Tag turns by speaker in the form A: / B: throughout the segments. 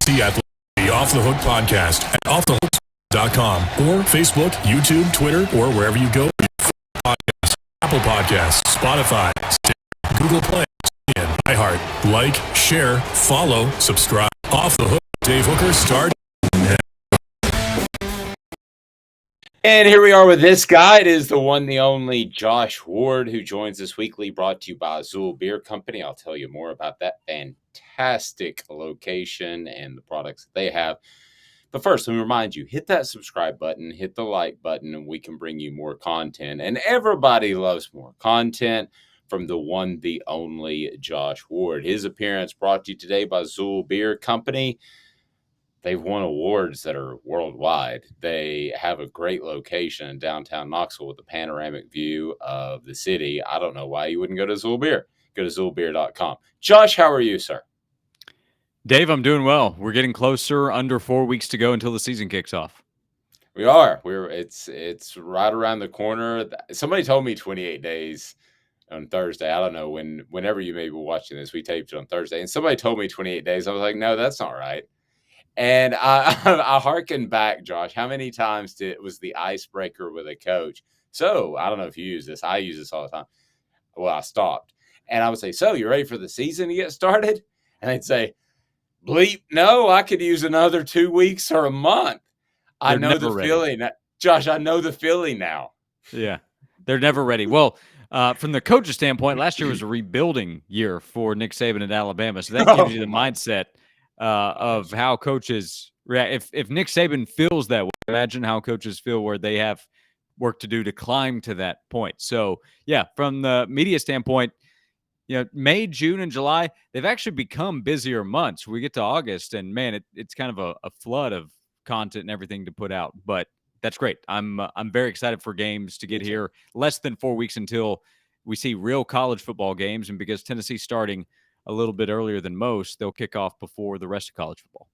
A: See the Off the Hook podcast at offthehook.com or Facebook, YouTube, Twitter, or wherever you go. Podcasts, Apple Podcasts, Spotify, Stitcher, Google Play, and iHeart. Like, share, follow, subscribe. Off the Hook. Dave Hooker, start.
B: And here we are with this guy. It is the one, the only Josh Ward, who joins us weekly, brought to you by Azul Beer Company. I'll tell you more about that fantastic location and the products that they have. But first, let me remind you, hit that subscribe button, hit the like button, and we can bring you more content. And everybody loves more content from the one, the only Josh Ward. His appearance brought to you today by Azul Beer Company. They've won awards that are worldwide. They have a great location in downtown Knoxville with a panoramic view of the city. I don't know why you wouldn't go to Azul Beer. Go to azulbeer.com. Josh, how are you, sir?
C: Dave, I'm doing well. We're getting closer. Under 4 weeks to go until the season kicks off.
B: We are. It's right around the corner. Somebody told me 28 days on Thursday. I don't know whenever you may be watching this. We taped it on Thursday, and somebody told me 28 days. I was like, no, that's not right. And I hearken back, Josh. How many times was the icebreaker with a coach? So I don't know if you use this. I use this all the time. Well, I stopped, and I would say, "So you ready for the season to get started?" And they'd say, "Bleep, no, I could use another 2 weeks or a month." I know the feeling, Josh. I know the feeling now.
C: Yeah, they're never ready. Well, from the coach's standpoint, last year was a rebuilding year for Nick Saban at Alabama, so that gives you the mindset of how coaches react. If Nick Saban feels that way, imagine how coaches feel where they have work to do to climb to that point. So, yeah, from the media standpoint, May, June, and July, they've actually become busier months. We get to August, and man, it's kind of a flood of content and everything to put out. But that's great. I'm very excited for games to get here. Less than 4 weeks until we see real college football games, and because Tennessee's starting a little bit earlier than most, they'll kick off before the rest of college football.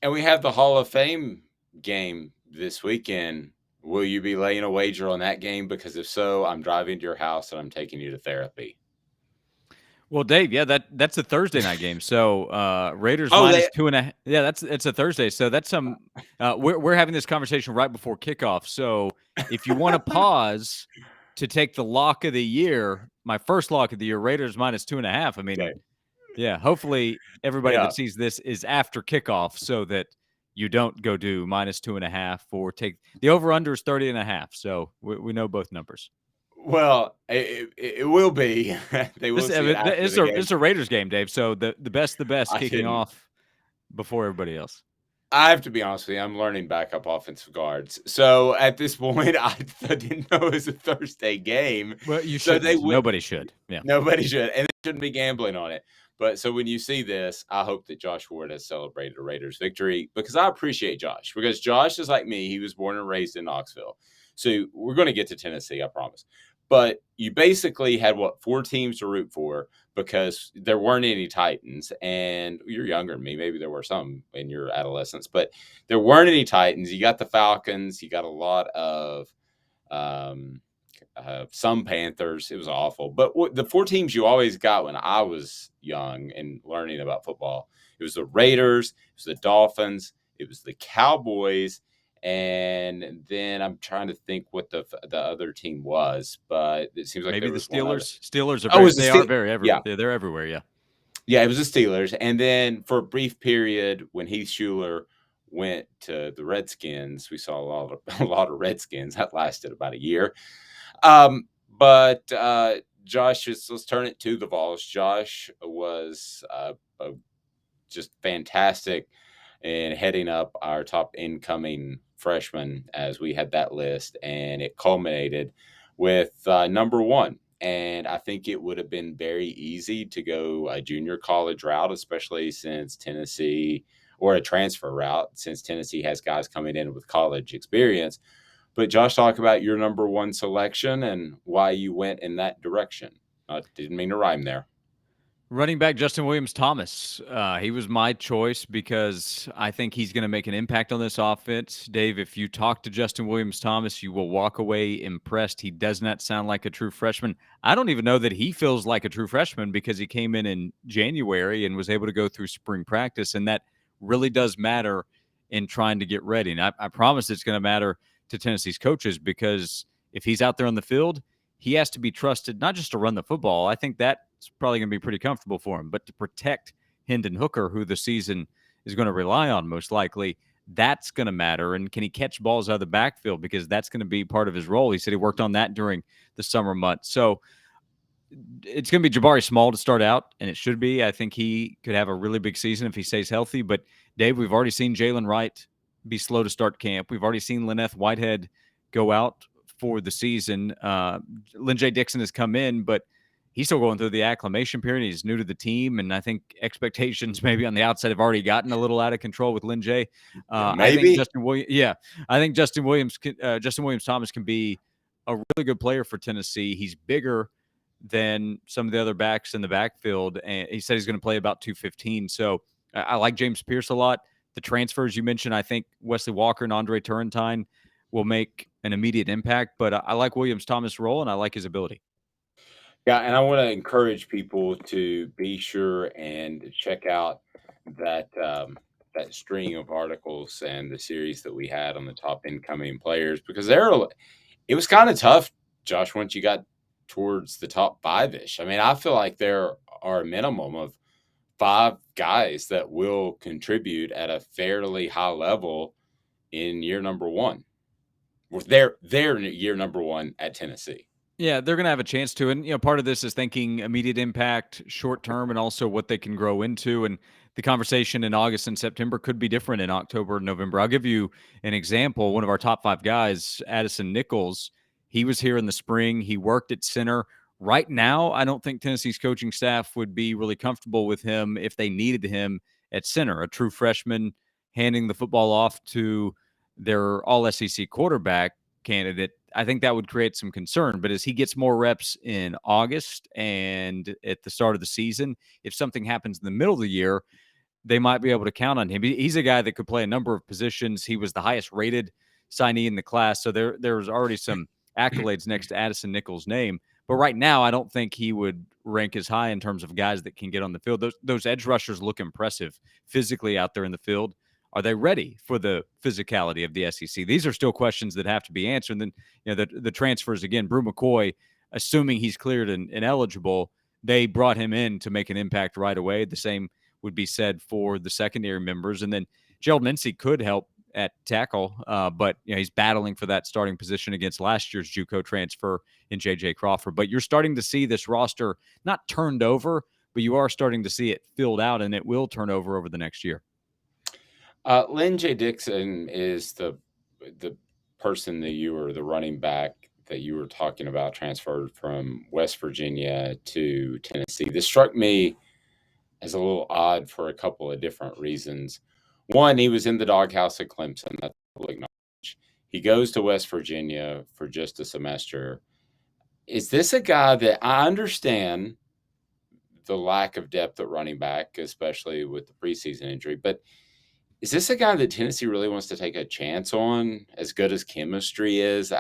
B: And we have the Hall of Fame game this weekend. Will you be laying a wager on that game? Because if so, I'm driving to your house and I'm taking you to therapy.
C: Well, Dave, yeah, that's a Thursday night game. So Raiders minus 2.5. Yeah, it's a Thursday. So that's some. We're having this conversation right before kickoff. So if you want to pause to take the lock of the year, my first lock of the year, Raiders minus 2.5. I mean. Okay. Yeah, hopefully everybody that sees this is after kickoff so that you don't go do minus 2.5 or take the over-under is 30.5. So we know both numbers.
B: Well, it will be. They will
C: it's a Raiders game, Dave. So the best kicking off before everybody else.
B: I have to be honest with you. I'm learning backup offensive guards. So at this point, I didn't know it was a Thursday game.
C: Well, you should. Nobody should. Yeah,
B: nobody should, and they shouldn't be gambling on it. But so when you see this, I hope that Josh Ward has celebrated a Raiders victory because I appreciate Josh. Because Josh is like me. He was born and raised in Knoxville. So we're going to get to Tennessee, I promise. But you basically had, 4 teams to root for because there weren't any Titans. And you're younger than me. Maybe there were some in your adolescence. But there weren't any Titans. You got the Falcons. You got a lot of some Panthers. It was awful. But the 4 teams you always got when I was young and learning about football, it was the Raiders, it was the Dolphins, it was the Cowboys, and then I'm trying to think what the other team was, but it seems like
C: maybe the Steelers. Steelers are very everywhere. Yeah. They're everywhere. Yeah.
B: Yeah, it was the Steelers, and then for a brief period when Heath Schuler went to the Redskins, we saw a lot of Redskins. That lasted about a year. But Josh, let's turn it to the Vols. Josh was just fantastic in heading up our top incoming freshmen as we had that list, and it culminated with number 1. And I think it would have been very easy to go a junior college route, especially since Tennessee, or a transfer route, since Tennessee has guys coming in with college experience. But Josh, talk about your number 1 selection and why you went in that direction. I didn't mean to rhyme there.
C: Running back Justin Williams-Thomas. He was my choice because I think he's going to make an impact on this offense. Dave, if you talk to Justin Williams-Thomas, you will walk away impressed. He does not sound like a true freshman. I don't even know that he feels like a true freshman because he came in January and was able to go through spring practice, and that really does matter in trying to get ready. And I promise it's going to matter to Tennessee's coaches, because if he's out there on the field, he has to be trusted not just to run the football. I think that's probably going to be pretty comfortable for him, but to protect Hendon Hooker, who the season is going to rely on most likely. That's going to matter. And can he catch balls out of the backfield? Because that's going to be part of his role. He said he worked on that during the summer months. So it's going to be Jabari Small to start out, and it should be. I think he could have a really big season if he stays healthy. But, Dave, we've already seen Jalen Wright be slow to start camp. We've already seen Lyneth Whitehead go out for the season. Lynn J. Dixon has come in, but he's still going through the acclimation period. He's new to the team, and I think expectations maybe on the outside have already gotten a little out of control with Lynn J.
B: Maybe.
C: I think Justin Williams Thomas can be a really good player for Tennessee. He's bigger than some of the other backs in the backfield, and he said he's going to play about 215. So I like James Pierce a lot. The transfers you mentioned, I think Wesley Walker and Andre Turrentine will make an immediate impact, but I like Williams Thomas' role, and I like his ability.
B: Yeah, and I want to encourage people to be sure and check out that that string of articles and the series that we had on the top incoming players, because it was kind of tough, Josh, once you got towards the top five-ish. I mean, I feel like there are a minimum of 5 guys that will contribute at a fairly high level in year number 1. They're year number 1 at Tennessee.
C: Yeah, they're going to have a chance to. And, part of this is thinking immediate impact, short term, and also what they can grow into. And the conversation in August and September could be different in October and November. I'll give you an example. One of our top 5 guys, Addison Nichols, he was here in the spring. He worked at center. Right now, I don't think Tennessee's coaching staff would be really comfortable with him if they needed him at center, a true freshman handing the football off to their all-SEC quarterback candidate. I think that would create some concern. But as he gets more reps in August and at the start of the season, if something happens in the middle of the year, they might be able to count on him. He's a guy that could play a number of positions. He was the highest rated signee in the class. So there's already some accolades next to Addison Nichols' name. But right now, I don't think he would rank as high in terms of guys that can get on the field. Those edge rushers look impressive physically out there in the field. Are they ready for the physicality of the SEC? These are still questions that have to be answered. And then, the transfers again. Brew McCoy, assuming he's cleared and eligible, they brought him in to make an impact right away. The same would be said for the secondary members. And then Gerald Mincey could help at tackle, but he's battling for that starting position against last year's JUCO transfer in J.J. Crawford. But you're starting to see this roster not turned over, but you are starting to see it filled out, and it will turn over the next year.
B: Lynn J. Dixon is the person that the running back that you were talking about, transferred from West Virginia to Tennessee. This struck me as a little odd for a couple of different reasons. One, he was in the doghouse at Clemson. That's public knowledge. He goes to West Virginia for just a semester. Is this a guy that I understand the lack of depth at running back, especially with the preseason injury, but is this a guy that Tennessee really wants to take a chance on, as good as chemistry is?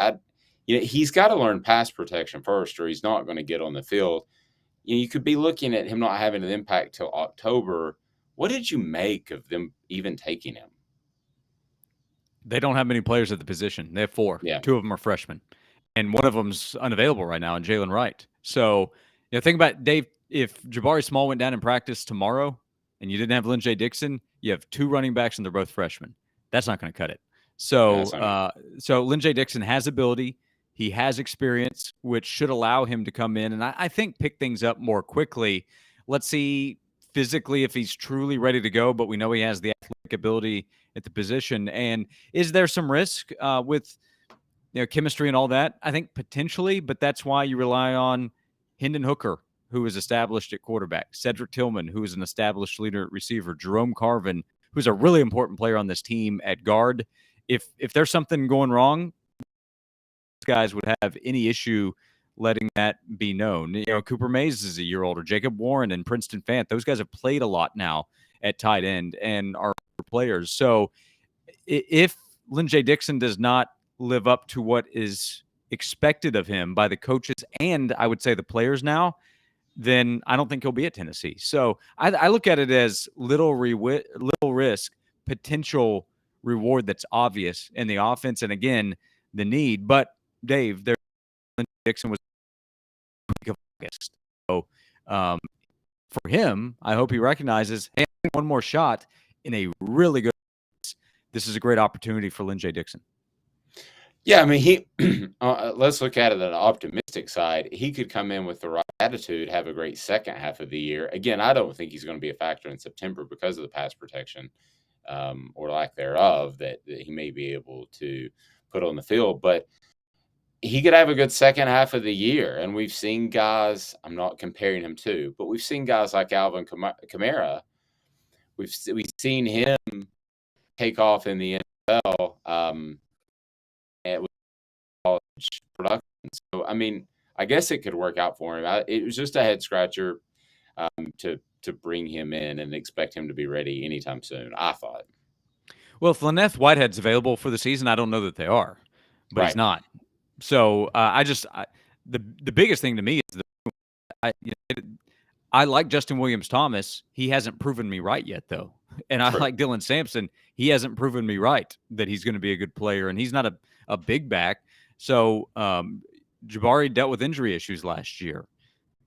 B: He's got to learn pass protection first, or he's not going to get on the field. You could be looking at him not having an impact till October. What did you make of them even taking him?
C: They don't have many players at the position. They have 4.
B: Yeah.
C: 2 of them are freshmen, and one of them's unavailable right now, and Jalen Wright. So, think about it, Dave. If Jabari Small went down in practice tomorrow, and you didn't have Lynn J. Dixon, you have 2 running backs, and they're both freshmen. That's not going to cut it. So, so Lynn J. Dixon has ability. He has experience, which should allow him to come in and I think pick things up more quickly. Let's see physically if he's truly ready to go, but we know he has the athletic ability at the position. And is there some risk with chemistry and all that? I think potentially, but that's why you rely on Hendon Hooker, who is established at quarterback, Cedric Tillman, who is an established leader at receiver, Jerome Carvin, who's a really important player on this team at guard. If there's something going wrong, guys would have any issue letting that be known. Cooper Mays is a year older. Jacob Warren and Princeton Fant, those guys have played a lot now at tight end and are players. So if Lynn J. Dixon does not live up to what is expected of him by the coaches and I would say the players now, then I don't think he'll be at Tennessee. So I look at it as little risk, potential reward that's obvious in the offense, and again, the need. But Dave, Dixon was week of August. So for him, I hope he recognizes, hey, one more shot in a really good. This is a great opportunity for Lynn J. Dixon.
B: Yeah, I mean, he. Let's look at it on the optimistic side. He could come in with the right attitude, have a great second half of the year. Again, I don't think he's going to be a factor in September because of the pass protection or lack thereof that he may be able to put on the field. But he could have a good second half of the year. And we've seen guys, I'm not comparing him to, but we've seen guys like Alvin Kamara. We've seen him take off in the NFL with college production. So, I mean, I guess it could work out for him. It was just a head scratcher to bring him in and expect him to be ready anytime soon, I thought.
C: Well, if Lynette Whitehead's available for the season, I don't know that they are, but he's not. So the biggest thing to me is I like Justin Williams-Thomas. He hasn't proven me right yet, though. And I like Dylan Sampson. He hasn't proven me right that he's going to be a good player, and he's not a big back. So Jabari dealt with injury issues last year.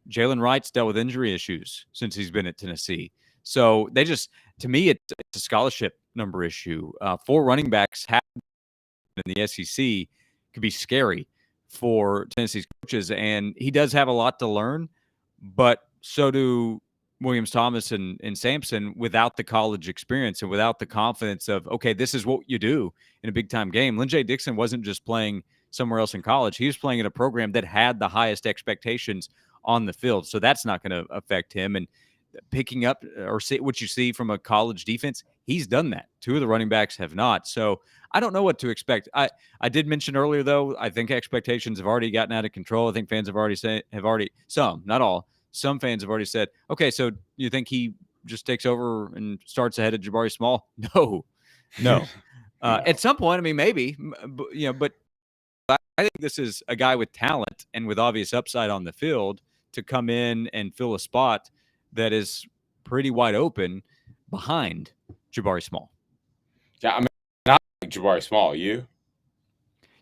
C: Jalen Wright's dealt with injury issues since he's been at Tennessee. So they just, to me, it's a scholarship number issue. 4 running backs in the SEC could be scary for Tennessee's coaches, and he does have a lot to learn, but so do Williams-Thomas and Sampson without the college experience and without the confidence of, okay, this is what you do in a big-time game. Lynn J. Dixon wasn't just playing somewhere else in college. He was playing in a program that had the highest expectations on the field, so that's not going to affect him. And picking up or see what you see from a college defense, he's done that. 2 of the running backs have not. So I don't know what to expect. I did mention earlier, though, I think expectations have already gotten out of control. I think fans some fans have already said, okay, so you think he just takes over and starts ahead of Jabari Small? No. No. At some point, I mean, maybe, but I think this is a guy with talent and with obvious upside on the field to come in and fill a spot that is pretty wide open behind Jabari Small.
B: Yeah, I mean, not like Jabari Small. You?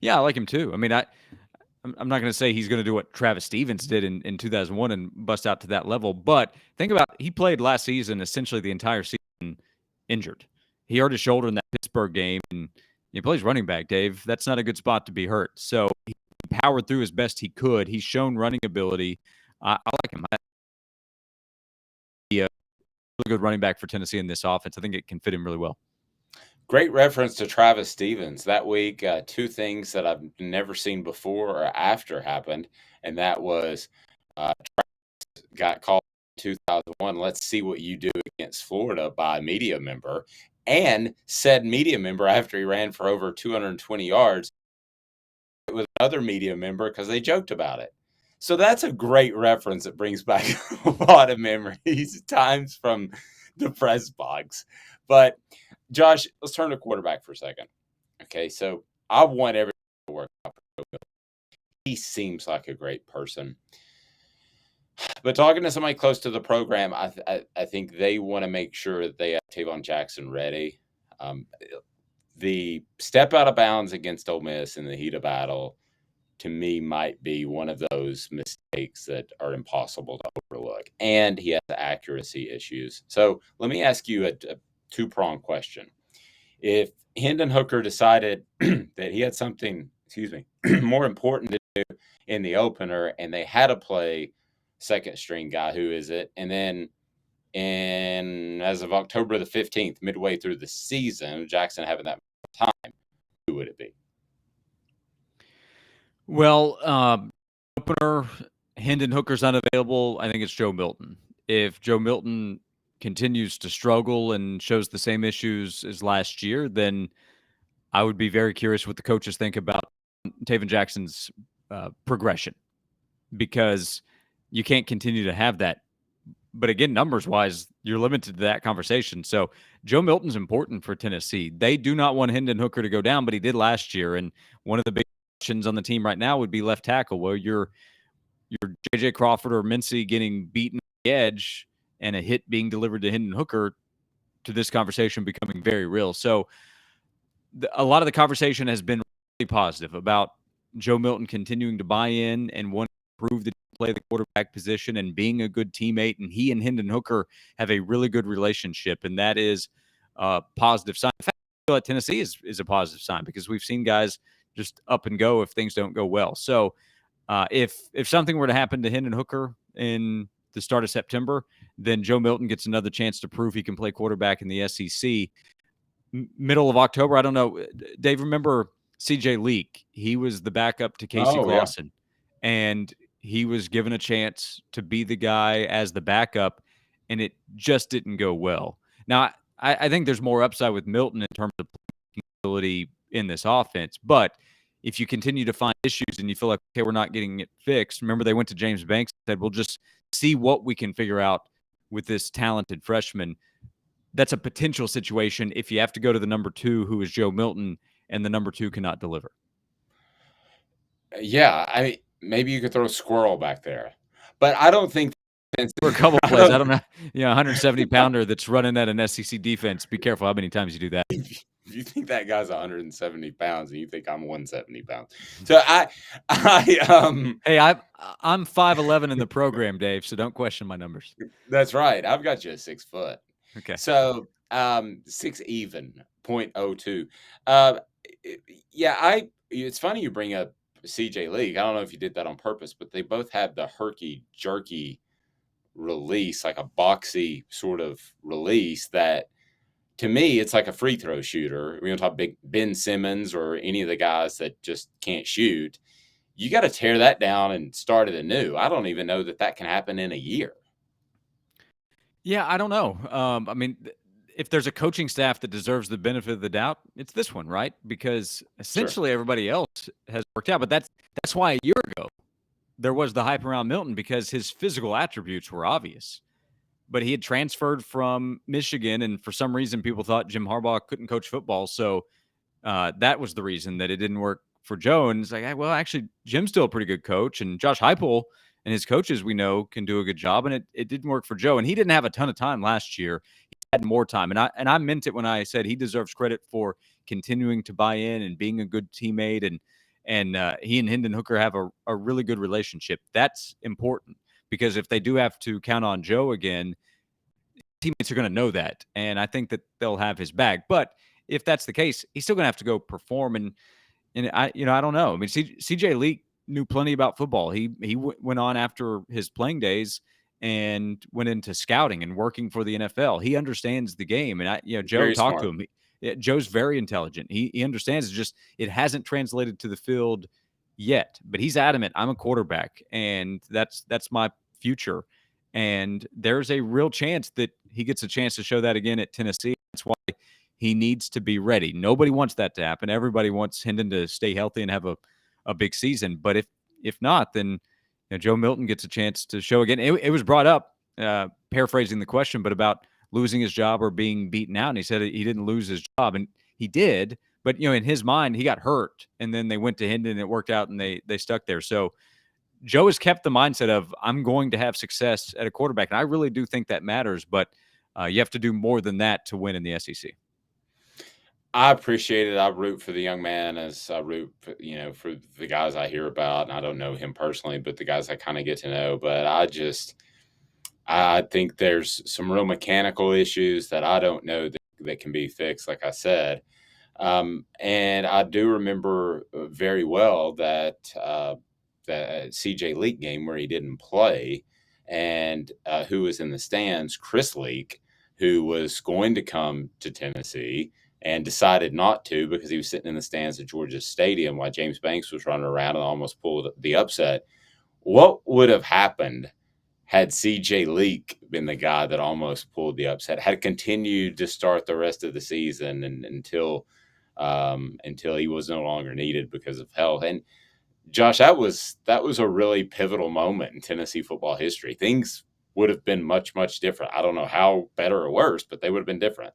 C: Yeah, I like him too. I mean, I'm not going to say he's going to do what Travis Stevens did in 2001 and bust out to that level, but think about he played last season essentially the entire season injured. He hurt his shoulder in that Pittsburgh game, and he plays running back, Dave. That's not a good spot to be hurt. So he powered through as best he could. He's shown running ability. I like him. He a really good running back for Tennessee in this offense. I think it can fit him really well.
B: Great reference to Travis Stevens. That week, 2 things that I've never seen before or after happened, and that was Travis got called in 2001, let's see what you do against Florida by a media member, and said media member after he ran for over 220 yards, it was another media member because they joked about it. So that's a great reference that brings back a lot of memories, times from the press box. But Josh, let's turn to quarterback for a second. Okay, so I want everything to work out for Joe Milton. He seems like a great person. But talking to somebody close to the program, I think they want to make sure that they have Tavon Jackson ready. The step out of bounds against Ole Miss in the heat of battle, to me, might be one of those mistakes that are impossible to overlook. And he has accuracy issues. So let me ask you a 2-pronged question. If Hendon Hooker decided that he had something, more important to do in the opener, and they had to play second string guy, who is it? And then as of October the 15th, midway through the season, Jackson having that time, who would it be?
C: Well, opener, Hendon Hooker's unavailable. I think it's Joe Milton. If Joe Milton continues to struggle and shows the same issues as last year, then I would be very curious what the coaches think about Tavon Jackson's progression, because you can't continue to have that. But again, numbers-wise, you're limited to that conversation. So Joe Milton's important for Tennessee. They do not want Hendon Hooker to go down, but he did last year. And one of the big questions on the team right now would be left tackle. Well, you're J.J. Crawford or Mincy getting beaten on the edge and a hit being delivered to Hendon Hooker, to this conversation becoming very real. So a lot of the conversation has been really positive about Joe Milton continuing to buy in and wanting to prove that he can play the quarterback position and being a good teammate. And he and Hendon Hooker have a really good relationship, and that is a positive sign. In fact, I feel like Tennessee is a positive sign because we've seen guys just up and go if things don't go well. So if something were to happen to Hendon Hooker in the start of September, then Joe Milton gets another chance to prove he can play quarterback in the SEC. Middle of October, I don't know. Dave, remember CJ Leak? He was the backup to Casey
B: Oh, yeah.
C: Glosson, and he was given a chance to be the guy as the backup, and it just didn't go well. Now, I think there's more upside with Milton in terms of ability in this offense, but if you continue to find issues and you feel like, okay, we're not getting it fixed, remember they went to James Banks and said, we'll just see what we can figure out with this talented freshman. That's a potential situation if you have to go to the number 2, who is Joe Milton, and the number 2 cannot deliver.
B: Yeah, maybe you could throw a squirrel back there, but I don't think
C: For a couple plays, I don't know. 170 pounder that's running at an SEC defense. Be careful how many times you do that.
B: If you think that guy's 170 pounds and you think I'm 170 pounds, so
C: Hey, I'm 5'11" in the program, Dave. So don't question my numbers.
B: That's right. I've got you at 6 foot.
C: Okay.
B: So 6 even 0.02. Yeah, it's funny you bring up CJ League. I don't know if you did that on purpose, but they both have the herky jerky release, like a boxy sort of release that, to me, it's like a free throw shooter. We don't talk big Ben Simmons or any of the guys that just can't shoot. You got to tear that down and start it anew. I don't even know that can happen in a year.
C: Yeah, I don't know. I mean, if there's a coaching staff that deserves the benefit of the doubt, it's this one, right? Because essentially everybody else has worked out. But that's why a year ago there was the hype around Milton, because his physical attributes were obvious. But he had transferred from Michigan, and for some reason people thought Jim Harbaugh couldn't coach football. So that was the reason that it didn't work for Joe. And it's like, well, actually, Jim's still a pretty good coach, and Josh Heupel and his coaches, we know, can do a good job. And it didn't work for Joe. And he didn't have a ton of time last year. He had more time. And I meant it when I said he deserves credit for continuing to buy in and being a good teammate. And he and Hendon Hooker have a really good relationship. That's important, because if they do have to count on Joe again, teammates are going to know that. And I think that they'll have his back. But if that's the case, he's still going to have to go perform. And I don't know. I mean, CJ Leak knew plenty about football. He went on after his playing days and went into scouting and working for the NFL. He understands the game. And Joe
B: Very
C: talked
B: smart.
C: to him. Joe's very intelligent. He understands. It's just it hasn't translated to the field yet. But he's adamant, I'm a quarterback, and that's my future. And there's a real chance that he gets a chance to show that again at Tennessee. That's why he needs to be ready. Nobody wants that to happen. Everybody wants Hendon to stay healthy and have a big season. But if not, then Joe Milton gets a chance to show again. It was brought up, paraphrasing the question, but about losing his job or being beaten out. And he said he didn't lose his job, and he did. But in his mind, he got hurt, and then they went to Hendon, and it worked out, and they stuck there. So Joe has kept the mindset of, I'm going to have success at a quarterback, and I really do think that matters. But you have to do more than that to win in the SEC.
B: I appreciate it. I root for the young man, as I root for, for the guys I hear about. And I don't know him personally, but the guys I kind of get to know. But I think there's some real mechanical issues that I don't know that can be fixed, like I said. And I do remember very well that CJ Leak game where he didn't play, and who was in the stands, Chris Leak, who was going to come to Tennessee and decided not to because he was sitting in the stands at Georgia Stadium while James Banks was running around and almost pulled the upset. What would have happened had CJ Leak been the guy that almost pulled the upset, had continued to start the rest of the season and until he was no longer needed because of health? And Josh, that was a really pivotal moment in Tennessee football history. Things would have been much, much different. I don't know how better or worse, but they would have been different.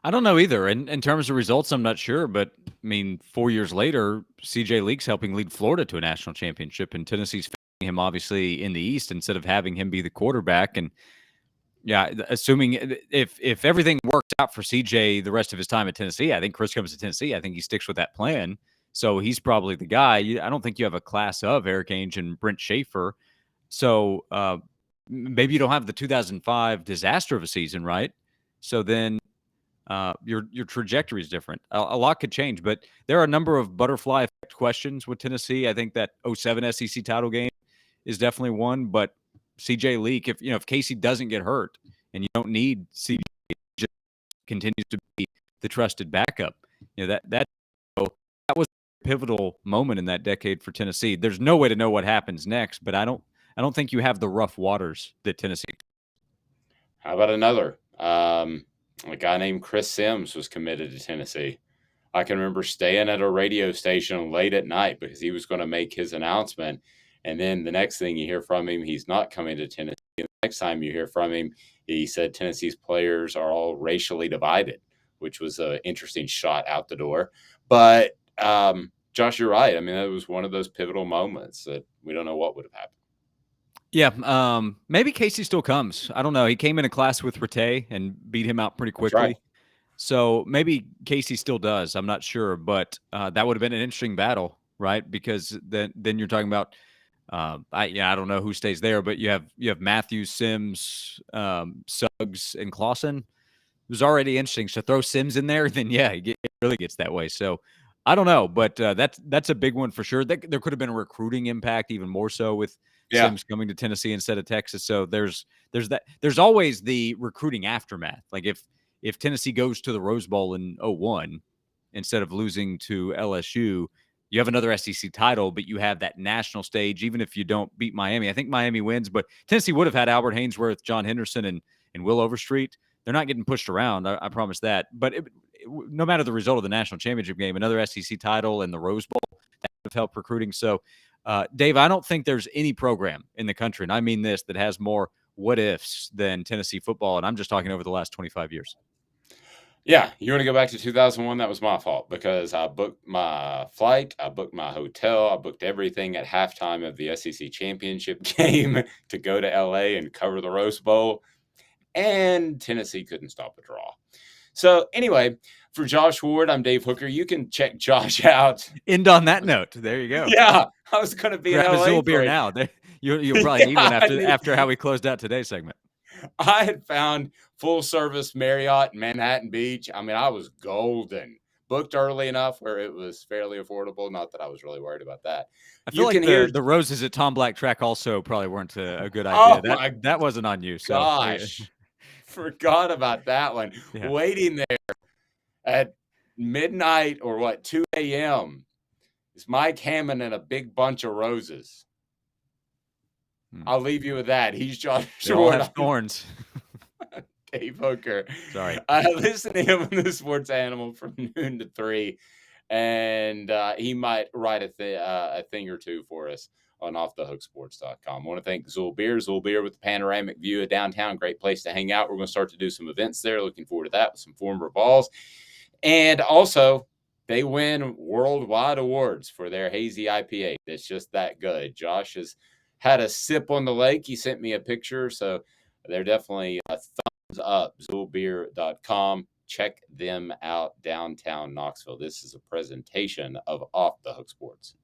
C: I don't know either. In terms of results, I'm not sure. But, I mean, 4 years later, CJ Leak's helping lead Florida to a national championship, and Tennessee's facing him, obviously, in the East instead of having him be the quarterback. And, Yeah, assuming if everything works out for CJ the rest of his time at Tennessee, I think Chris comes to Tennessee. I think he sticks with that plan. So he's probably the guy. I don't think you have a class of Eric Ainge and Brent Schaefer. So maybe you don't have the 2005 disaster of a season, right? So then your trajectory is different. A lot could change, but there are a number of butterfly effect questions with Tennessee. I think that '07 SEC title game is definitely one, but CJ Leak, if Casey doesn't get hurt and you don't need CJ, just continues to be the trusted backup. That was a pivotal moment in that decade for Tennessee. There's no way to know what happens next, but I don't think you have the rough waters that Tennessee.
B: How about another? A guy named Chris Sims was committed to Tennessee. I can remember staying at a radio station late at night because he was going to make his announcement. And then the next thing you hear from him, he's not coming to Tennessee. The next time you hear from him, he said Tennessee's players are all racially divided, which was an interesting shot out the door. But Josh, you're right. I mean, that was one of those pivotal moments that we don't know what would have happened.
C: Yeah, maybe Casey still comes. I don't know. He came in a class with Rattay and beat him out pretty quickly.
B: Right.
C: So maybe Casey still does. I'm not sure, but that would have been an interesting battle, right? Because then you're talking about I don't know who stays there, but you have Matthews, Sims, Suggs, and Clausen. It was already interesting. So throw Sims in there, then it really gets that way. So I don't know, but that's a big one for sure. There could have been a recruiting impact even more so with Sims coming to Tennessee instead of Texas. So there's that. There's always the recruiting aftermath. Like if Tennessee goes to the Rose Bowl in 01 instead of losing to LSU, you have another SEC title, but you have that national stage. Even if you don't beat Miami, I think Miami wins, but Tennessee would have had Albert Haynesworth, John Henderson, and Will Overstreet. They're not getting pushed around. I promise that. But no matter the result of the national championship game, another SEC title and the Rose Bowl, that would have helped recruiting. So, Dave, I don't think there's any program in the country, and I mean this, that has more what ifs than Tennessee football. And I'm just talking over the last 25 years.
B: Yeah, you want to go back to 2001? That was my fault because I booked my flight, I booked my hotel, I booked everything at halftime of the SEC championship game to go to LA and cover the Rose Bowl, and Tennessee couldn't stop a draw. So anyway, for Josh Ward, I'm Dave Hooker. You can check Josh out.
C: End on that note. There you go.
B: Yeah, I was going to be
C: grab
B: in LA
C: a Zool beer
B: it.
C: now. You'll probably need one after how we closed out today's segment.
B: I had found full-service Marriott in Manhattan Beach. I mean, I was golden. Booked early enough where it was fairly affordable. Not that I was really worried about that.
C: I feel like the roses at Tom Black Track also probably weren't a good idea. That wasn't on you. So
B: gosh, forgot about that one.
C: Yeah.
B: Waiting there at midnight or 2 a.m. is Mike Hammond and a big bunch of roses. I'll leave you with that. He's Josh Ward.
C: Thorns.
B: Dave Hooker.
C: Sorry.
B: Listen to him on the Sports Animal from noon to 3, and he might write a thing or two for us on offthehooksports.com. I want to thank Zool Beer with the panoramic view of downtown. Great place to hang out. We're going to start to do some events there. Looking forward to that with some former balls. And also, they win worldwide awards for their hazy IPA. It's just that good. Josh has had a sip on the lake. He sent me a picture, so they're definitely a thumbs up. ZoolBeer.com. Check them out downtown Knoxville. This is a presentation of Off the Hook Sports.